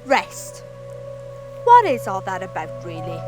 rest. What is all that about, really?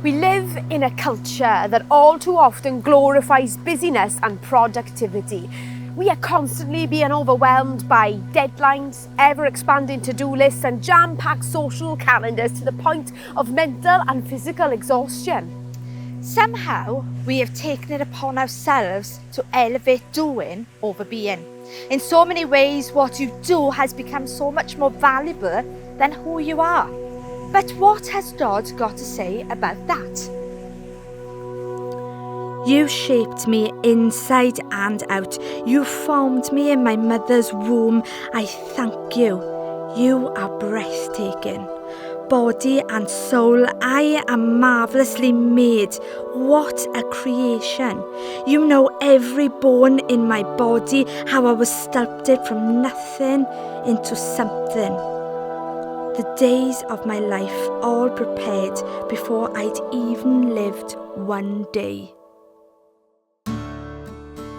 We live in a culture that all too often glorifies busyness and productivity. We are constantly being overwhelmed by deadlines, ever-expanding to-do lists and jam-packed social calendars to the point of mental and physical exhaustion. Somehow, we have taken it upon ourselves to elevate doing over being. In so many ways, what you do has become so much more valuable than who you are. But what has God got to say about that? You shaped me inside and out. You formed me in my mother's womb. I thank you. You are breathtaking. Body and soul, I am marvellously made. What a creation. You know every bone in my body, how I was sculpted from nothing into something. The days of my life all prepared before I'd even lived one day.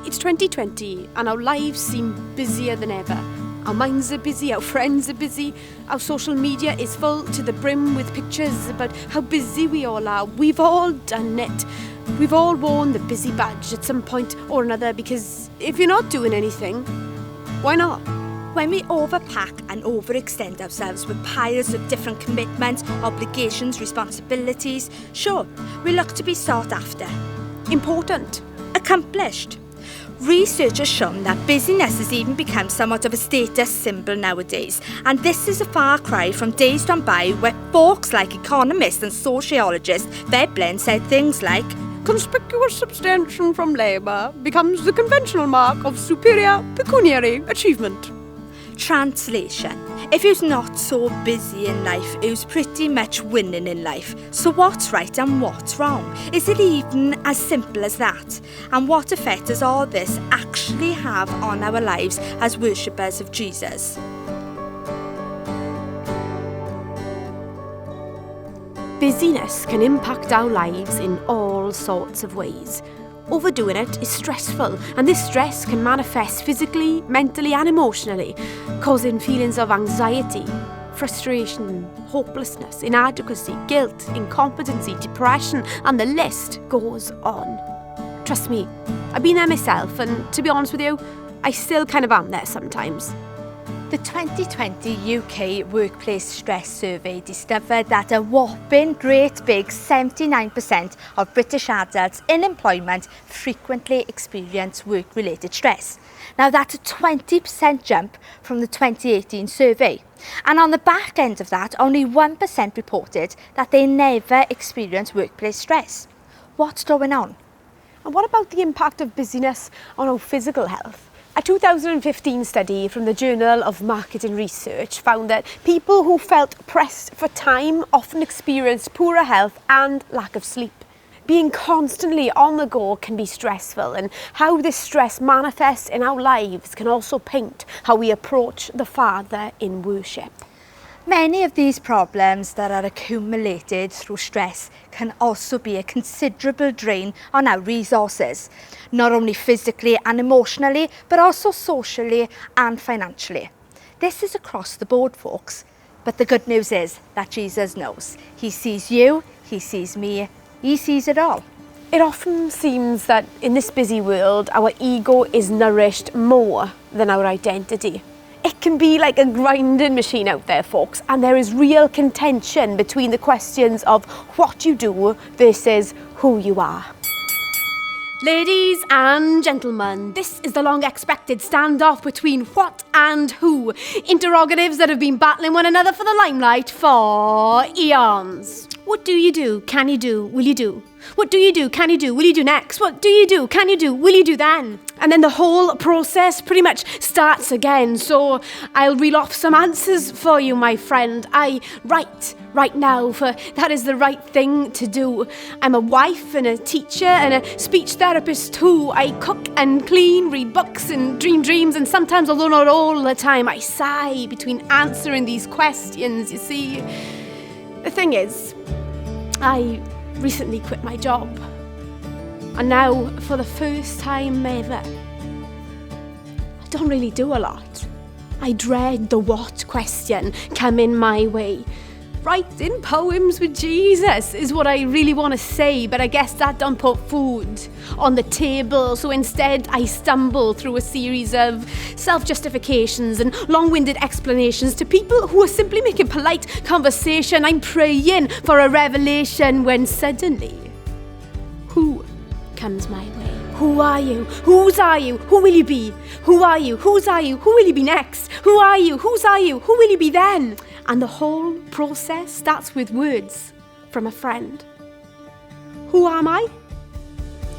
It's 2020 and our lives seem busier than ever. Our minds are busy, our friends are busy, our social media is full to the brim with pictures about how busy we all are. We've all done it. We've all worn the busy badge at some point or another, because if you're not doing anything, why not? When we overpack and overextend ourselves with piles of different commitments, obligations, responsibilities, sure, we look to be sought after. Important. Accomplished. Research has shown that busyness has even become somewhat of a status symbol nowadays, and this is a far cry from days gone by where folks like economists and sociologists Veblen said things like, conspicuous abstention from labour becomes the conventional mark of superior pecuniary achievement. Translation. If you're not so busy in life, you're pretty much winning in life. So what's right and what's wrong? Is it even as simple as that? And what effect does all this actually have on our lives as worshippers of Jesus? Busyness can impact our lives in all sorts of ways. Overdoing it is stressful, and this stress can manifest physically, mentally and emotionally, causing feelings of anxiety, frustration, hopelessness, inadequacy, guilt, incompetency, depression, and the list goes on. Trust me, I've been there myself, and to be honest with you, I still kind of am there sometimes. The 2020 UK Workplace Stress Survey discovered that a whopping great big 79% of British adults in employment frequently experience work-related stress. Now that's a 20% jump from the 2018 survey. And on the back end of that, only 1% reported that they never experience workplace stress. What's going on? And what about the impact of busyness on our physical health? A 2015 study from the Journal of Marketing Research found that people who felt pressed for time often experienced poorer health and lack of sleep. Being constantly on the go can be stressful, and how this stress manifests in our lives can also paint how we approach the Father in worship. Many of these problems that are accumulated through stress can also be a considerable drain on our resources, not only physically and emotionally, but also socially and financially. This is across the board, folks. But the good news is that Jesus knows. He sees you, he sees me, he sees it all. It often seems that in this busy world, our ego is nourished more than our identity. It can be like a grinding machine out there, folks, and there is real contention between the questions of what you do versus who you are. Ladies and gentlemen, this is the long-expected standoff between what and who, interrogatives that have been battling one another for the limelight for eons. What do you do? Can you do? Will you do? What do you do? Can you do? Will you do next? What do you do? Can you do? Will you do then? And then the whole process pretty much starts again. So I'll reel off some answers for you, my friend. I write right now, for that is the right thing to do. I'm a wife and a teacher and a speech therapist too. I cook and clean, read books and dream dreams, and sometimes, although not all the time, I sigh between answering these questions, you see. The thing is, I recently quit my job. And now, for the first time ever, I don't really do a lot. I dread the what question coming my way. Writing poems with Jesus is what I really want to say, but I guess that don't put food on the table. So instead, I stumble through a series of self-justifications and long-winded explanations to people who are simply making polite conversation. I'm praying for a revelation when suddenly, who comes my way? Who are you? Whose are you? Who will you be? Who are you? Whose are you? Who will you be next? Who are you? Whose are you? Who will you be then? And the whole process starts with words from a friend. Who am I?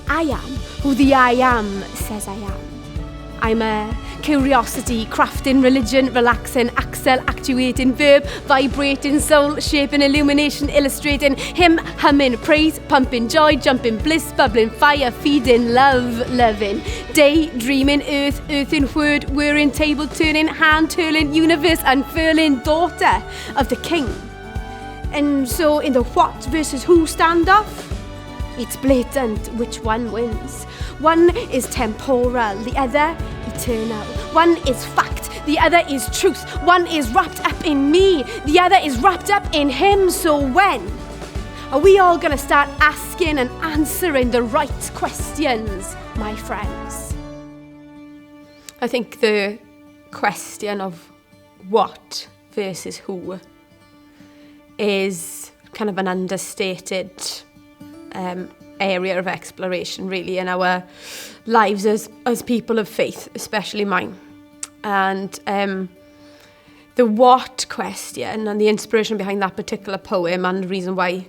I am who the I am says I am. I'm a curiosity, crafting, religion, relaxing, accel, actuating, verb, vibrating, soul, shaping, illumination, illustrating, hymn, humming, praise, pumping, joy, jumping, bliss, bubbling, fire, feeding, love, loving, day, dreaming, earth, earthing, word, whirring, table turning, hand turning, universe unfurling, daughter of the king. And so in the what versus who standoff, it's blatant which one wins. One is temporal, the other eternal. One is fact, the other is truth. One is wrapped up in me, the other is wrapped up in him. So when are we all going to start asking and answering the right questions, my friends? I think the question of what versus who is kind of an understated area of exploration, really, in our lives as people of faith, especially mine. And the what question and the inspiration behind that particular poem, and the reason why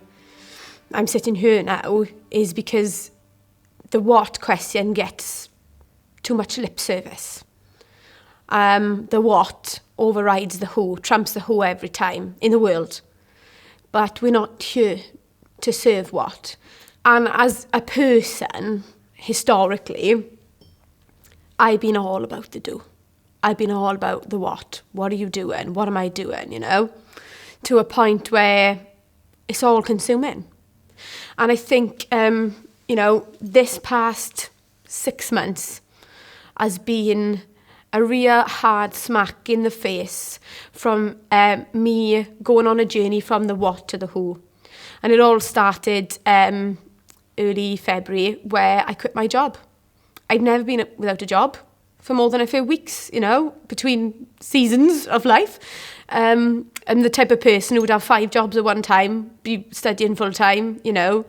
I'm sitting here now, is because the what question gets too much lip service. The what overrides the who, trumps the who every time in the world. But we're not here to serve what. And as a person, historically, I've been all about the do. I've been all about the what. What are you doing? What am I doing, you know? To a point where it's all consuming. And I think, this past 6 months has been a real hard smack in the face from me going on a journey from the what to the who. And it all started early February, where I quit my job. I'd never been without a job for more than a few weeks, between seasons of life. I'm the type of person who would have 5 jobs at one time, be studying full time, have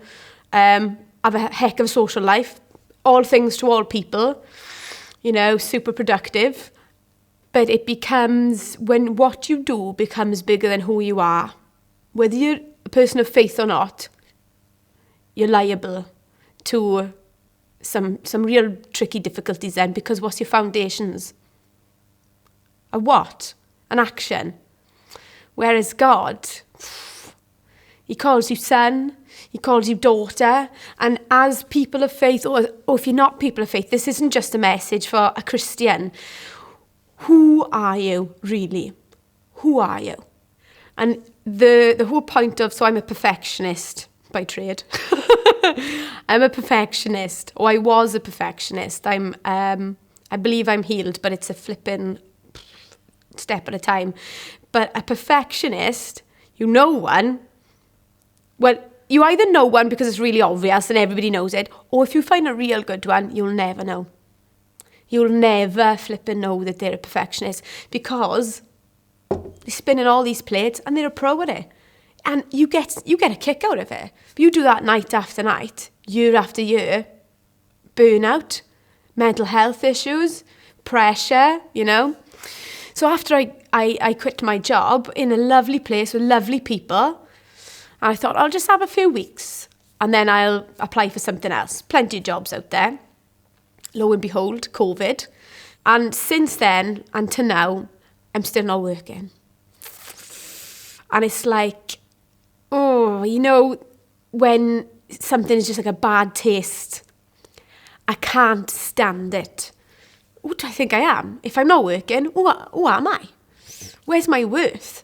a heck of a social life, all things to all people, super productive. But it becomes, when what you do becomes bigger than who you are, whether you're a person of faith or not, you're liable to some real tricky difficulties then, because what's your foundations? A what? An action. Whereas God, he calls you son, he calls you daughter, and as people of faith, or if you're not people of faith, this isn't just a message for a Christian. Who are you, really? Who are you? And the whole point of, so I'm a perfectionist by trade. I'm a perfectionist, or I was a perfectionist. I believe I'm healed, but it's a flipping step at a time. But a perfectionist, you know one. Well, you either know one because it's really obvious and everybody knows it, or if you find a real good one, you'll never know. You'll never flipping know that they're a perfectionist, because they're spinning all these plates and they're a pro at it. And you get a kick out of it. If you do that night after night, year after year, burnout, mental health issues, pressure, So after I quit my job in a lovely place with lovely people, And I thought, I'll just have a few weeks and then I'll apply for something else. Plenty of jobs out there. Lo and behold, COVID. And since then, and to now, I'm still not working. And it's like, when something is just like a bad taste, I can't stand it. What do I think I am? If I'm not working, who am I? Where's my worth?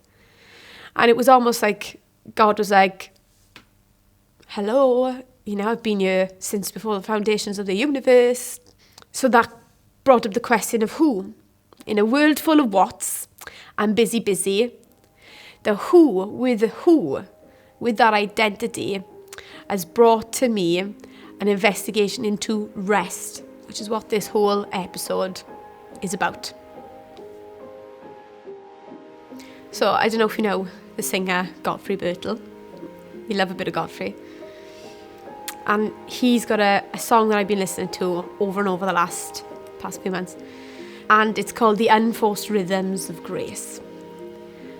And it was almost like God was like, hello, I've been here since before the foundations of the universe. So that brought up the question of who. In a world full of what's and busy, the who, with that identity, has brought to me an investigation into rest, which is what this whole episode is about. So I don't know if you know the singer Godfrey Birtle. You love a bit of Godfrey. And he's got a song that I've been listening to over and over the past few months. And it's called The Unforced Rhythms of Grace.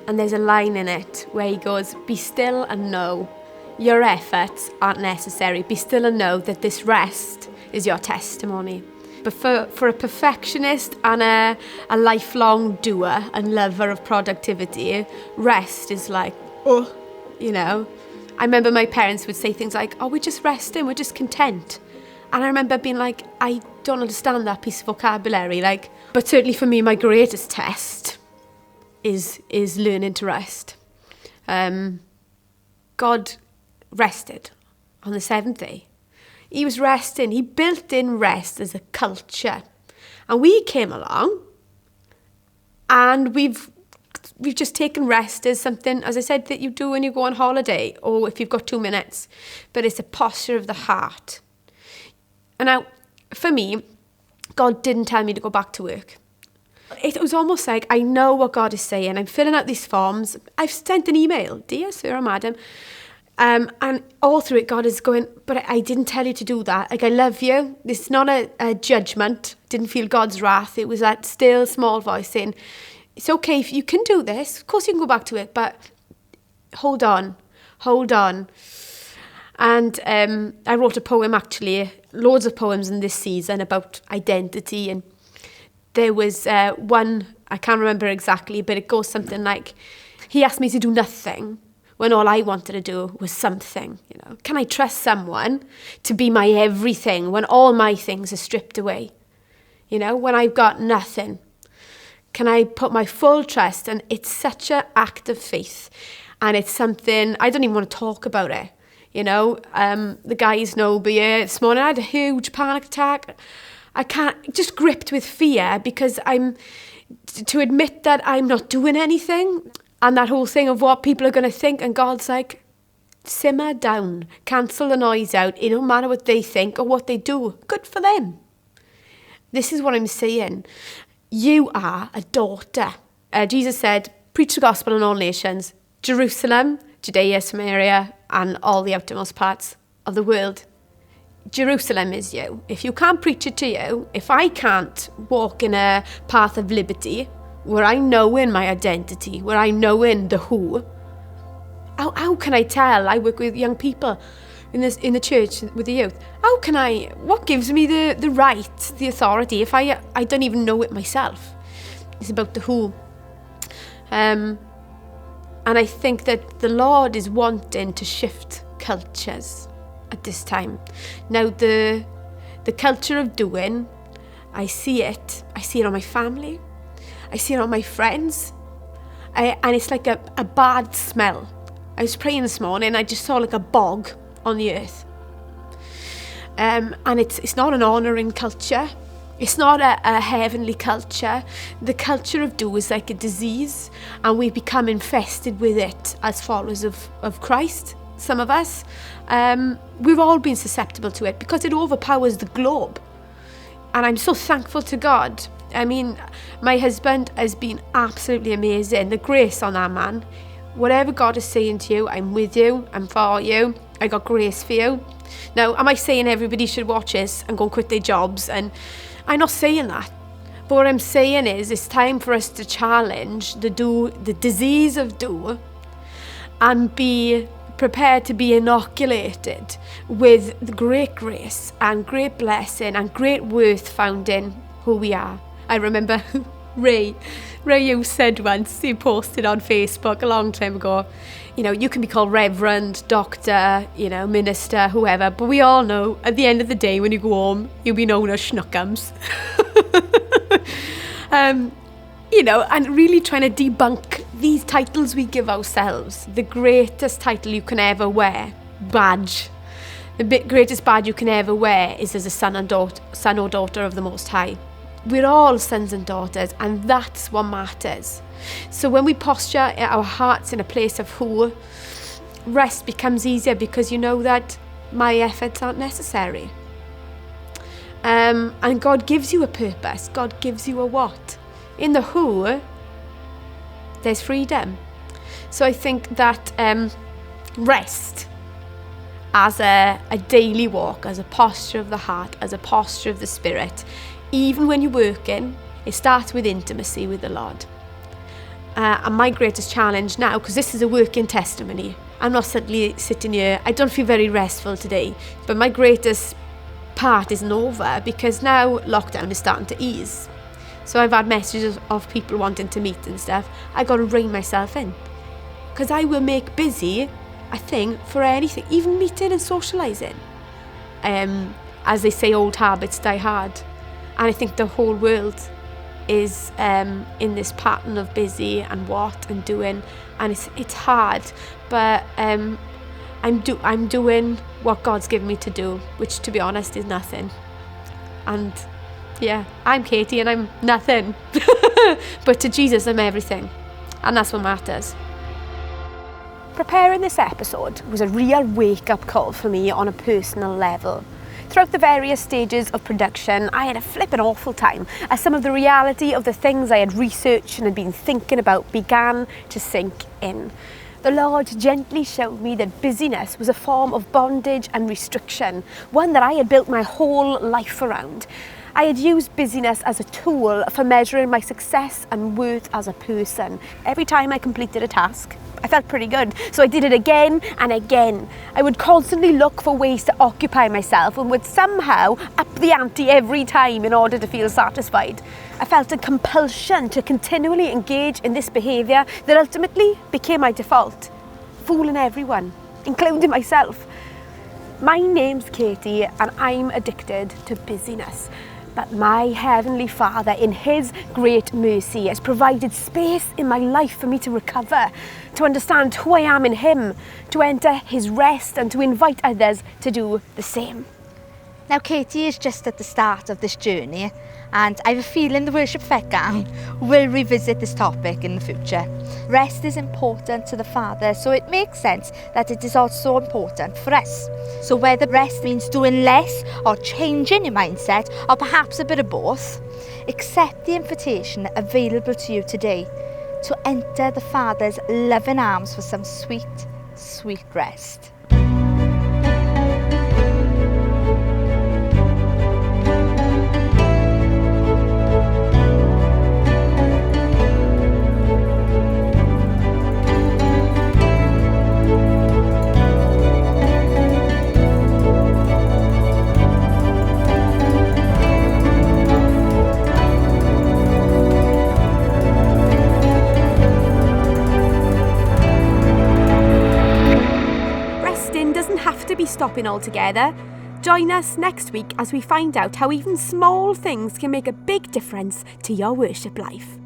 And there's a line in it where he goes, be still and know your efforts aren't necessary. Be still and know that this rest is your testimony. But for a perfectionist and a lifelong doer and lover of productivity, rest is like, I remember my parents would say things like, we're just resting, we're just content. And I remember being like, I don't understand that piece of vocabulary. But certainly for me, my greatest test is learning to rest. God rested on the seventh day. He was resting. He built in rest as a culture. And we came along and we've just taken rest as something, as I said, that you do when you go on holiday or if you've got 2 minutes. But it's a posture of the heart. And now, for me, God didn't tell me to go back to work. It was almost like I know what God is saying. I'm filling out these forms. I've sent an email, dear sir or madam. And all through it, God is going, but I didn't tell you to do that. I love you. It's not a judgment. Didn't feel God's wrath. It was that still small voice saying, it's okay if you can do this. Of course you can go back to it, but hold on. And I wrote a poem, actually, loads of poems in this season about identity. And there was one, I can't remember exactly, but it goes something like, he asked me to do nothing when all I wanted to do was something. Can I trust someone to be my everything when all my things are stripped away? When I've got nothing. Can I put my full trust? And it's such an act of faith. And it's something, I don't even want to talk about it. The guys know, but this morning I had a huge panic attack. I can't, just gripped with fear because to admit that I'm not doing anything and that whole thing of what people are going to think. And God's like, simmer down, cancel the noise out. It don't matter what they think or what they do. Good for them. This is what I'm saying. You are a daughter. Jesus said, preach the gospel in all nations, Jerusalem, Judea, Samaria, and all the outermost parts of the world. Jerusalem is you. If you can't preach it to you, if I can't walk in a path of liberty, where I know in my identity, where I know in the who, how can I tell? I work with young people in the church with the youth. What gives me the right, the authority, if I don't even know it myself? It's about the who. And I think that the Lord is wanting to shift cultures at this time. Now, the culture of doing, I see it on my family. I see it on my friends. And it's like a bad smell. I was praying this morning, I just saw like a bog on the earth. And it's not an honouring culture. It's not a heavenly culture. The culture of do is like a disease, and we've become infested with it as followers of Christ, some of us. We've all been susceptible to it because it overpowers the globe. And I'm so thankful to God. I mean, my husband has been absolutely amazing. The grace on that man. Whatever God is saying to you, I'm with you, I'm for you, I got grace for you. Now, am I saying everybody should watch this and go and quit their jobs? And I'm not saying that. But what I'm saying is it's time for us to challenge the disease of do, and be prepare to be inoculated with the great grace and great blessing and great worth found in who we are. I remember Ray, you said once, he posted on Facebook a long time ago, you can be called reverend, doctor, minister, whoever, but we all know at the end of the day when you go home, you'll be known as schnookums. And really trying to debunk these titles we give ourselves. The greatest title you can ever wear, badge. The greatest badge you can ever wear is as a son or daughter of the Most High. We're all sons and daughters, and that's what matters. So when we posture our hearts in a place of who, rest becomes easier because you know that my efforts aren't necessary. And God gives you a purpose. God gives you a what. In the who, there's freedom. So I think that rest as a daily walk, as a posture of the heart, as a posture of the spirit, even when you're working, it starts with intimacy with the Lord. And my greatest challenge now, because this is a working testimony, I'm not suddenly sitting here, I don't feel very restful today, but my greatest part isn't over because now lockdown is starting to ease. So I've had messages of people wanting to meet and stuff. I got to rein myself in because I will make busy a thing for anything, even meeting and socialising. As they say, old habits die hard. And I think the whole world is in this pattern of busy and what and doing, and it's hard, but I'm doing what God's given me to do, which to be honest is nothing. And yeah, I'm Katie and I'm nothing, but to Jesus I'm everything, and that's what matters. Preparing this episode was a real wake-up call for me on a personal level. Throughout the various stages of production, I had a flippin' awful time as some of the reality of the things I had researched and had been thinking about began to sink in. The Lord gently showed me that busyness was a form of bondage and restriction, one that I had built my whole life around. I had used busyness as a tool for measuring my success and worth as a person. Every time I completed a task, I felt pretty good, so I did it again and again. I would constantly look for ways to occupy myself and would somehow up the ante every time in order to feel satisfied. I felt a compulsion to continually engage in this behaviour that ultimately became my default, fooling everyone, including myself. My name's Katie and I'm addicted to busyness. But my Heavenly Father, in His great mercy, has provided space in my life for me to recover, to understand who I am in Him, to enter His rest and to invite others to do the same. Now, Katie is just at the start of this journey, and I have a feeling the Worship Fete Gang will revisit this topic in the future. Rest is important to the Father, so it makes sense that it is also important for us. So whether rest means doing less or changing your mindset, or perhaps a bit of both, accept the invitation available to you today to enter the Father's loving arms for some sweet, sweet rest. Be stopping altogether. Join us next week as we find out how even small things can make a big difference to your worship life.